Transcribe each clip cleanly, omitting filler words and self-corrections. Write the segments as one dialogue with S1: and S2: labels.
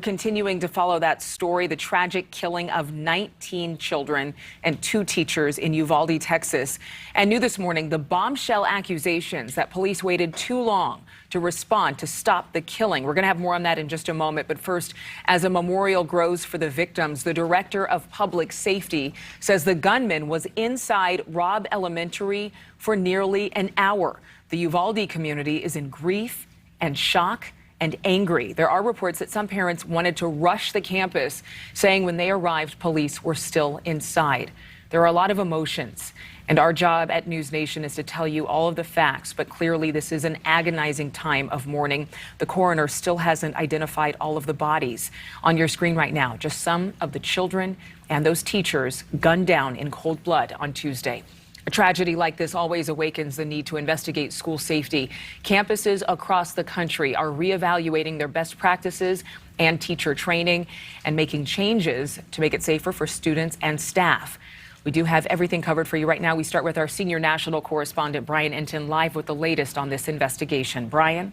S1: Continuing to follow that story, the tragic killing of 19 children and 2 teachers in Uvalde, Texas. And new this morning, the bombshell accusations that police waited too long to respond to stop the killing. We're going to have more on that in just a moment. But first, as a memorial grows for the victims, the director of public safety says the gunman was inside Robb Elementary for nearly an hour. The Uvalde community is in grief and shock and angry. There are reports that some parents wanted to rush the campus, saying when they arrived, police were still inside. There are a lot of emotions, and our job at NewsNation is to tell you all of the facts, but clearly this is an agonizing time of mourning. The coroner still hasn't identified all of the bodies. On your screen right now, just some of the children and those teachers gunned down in cold blood on Tuesday. A tragedy like this always awakens the need to investigate school safety. Campuses across the country are reevaluating their best practices and teacher training and making changes to make it safer for students and staff. We do have everything covered for you right now. We start with our senior national correspondent, Brian Enton, live with the latest on this investigation. Brian?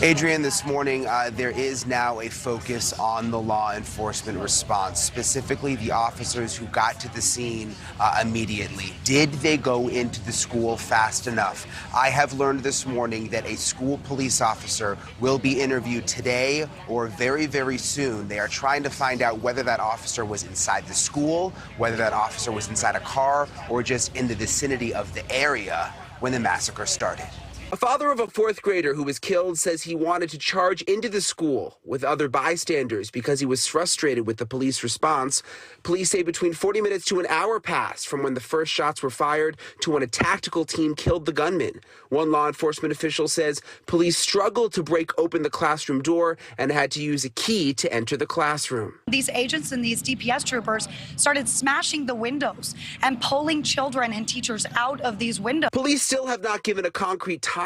S2: Adrienne, this morning, there is now a focus on the law enforcement response, specifically the officers who got to the scene immediately. Did they go into the school fast enough? I have learned this morning that a school police officer will be interviewed today or very, very soon. They are trying to find out whether that officer was inside the school, whether that officer was inside a car, or just in the vicinity of the area when the massacre started. A father of a 4th grader who was killed says he wanted to charge into the school with other bystanders because he was frustrated with the police response. Police say between 40 minutes to an hour passed from when the first shots were fired to when a tactical team killed the gunman. One law enforcement official says police struggled to break open the classroom door and had to use a key to enter the classroom.
S3: These agents and these DPS troopers started smashing the windows and pulling children and teachers out of these windows.
S2: Police still have not given a concrete timeline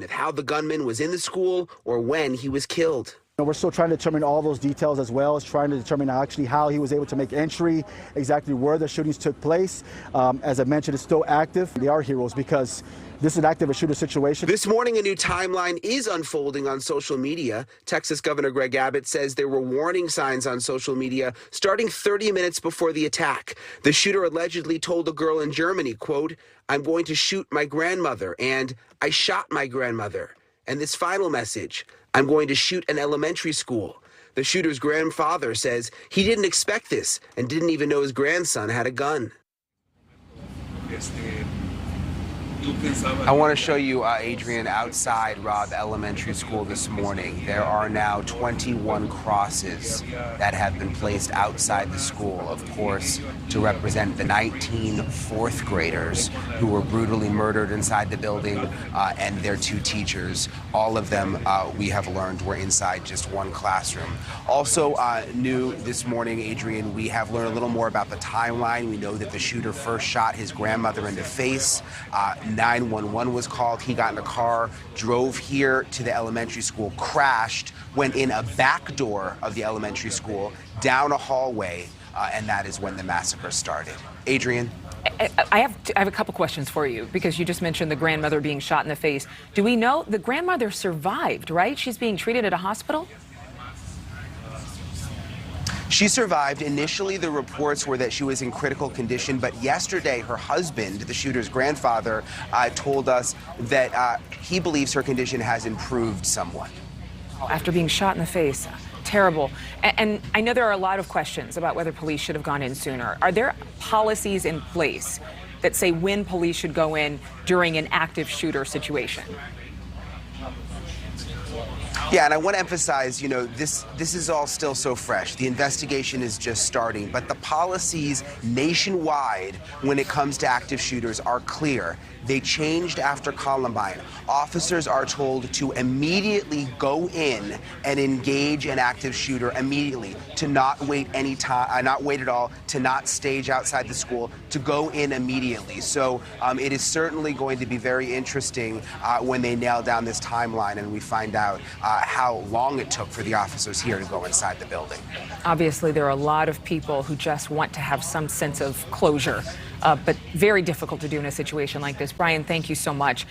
S2: of how the gunman was in the school or when he was killed.
S4: We're still trying to determine all those details, as well as trying to determine actually how he was able to make entry, exactly where the shootings took place. As I mentioned, it's still active. They are heroes because this is an active shooter situation.
S2: This morning, a new timeline is unfolding on social media. Texas Governor Greg Abbott says there were warning signs on social media starting 30 minutes before the attack. The shooter allegedly told a girl in Germany, quote, "I'm going to shoot my grandmother," and "I shot my grandmother." And this final message, "I'm going to shoot an elementary school." The shooter's grandfather says he didn't expect this and didn't even know his grandson had a gun. I want to show you, Adrienne, outside Robb Elementary School this morning. There are now 21 crosses that have been placed outside the school, of course, to represent the 19 4th graders who were brutally murdered inside the building and their 2 teachers. All of them, we have learned, were inside just one classroom. Also new this morning, Adrienne, we have learned a little more about the timeline. We know that the shooter first shot his grandmother in the face. 911 was called. He got in a car, drove here to the elementary school, crashed, went in a back door of the elementary school, down a hallway, and that is when the massacre started. Adrienne?
S1: I have a couple questions for you, because you just mentioned the grandmother being shot in the face. Do we know the grandmother survived, right? She's being treated at a hospital?
S2: She survived. Initially, the reports were that she was in critical condition, but yesterday, her husband, the shooter's grandfather, told us that he believes her condition has improved somewhat.
S1: After being shot in the face. Terrible. And I know there are a lot of questions about whether police should have gone in sooner. Are there policies in place that say when police should go in during an active shooter situation?
S2: Yeah, and I want to emphasize, you know, this is all still so fresh. The investigation is just starting, but the policies nationwide when it comes to active shooters are clear. They changed after Columbine. Officers are told to immediately go in and engage an active shooter immediately, to not wait any time, not wait at all, to not stage outside the school, to go in immediately. So it is certainly going to be very interesting when they nail down this timeline and we find out how long it took for the officers here to go inside the building.
S1: Obviously, there are a lot of people who just want to have some sense of closure, but very difficult to do in a situation like this. Brian, thank you so much.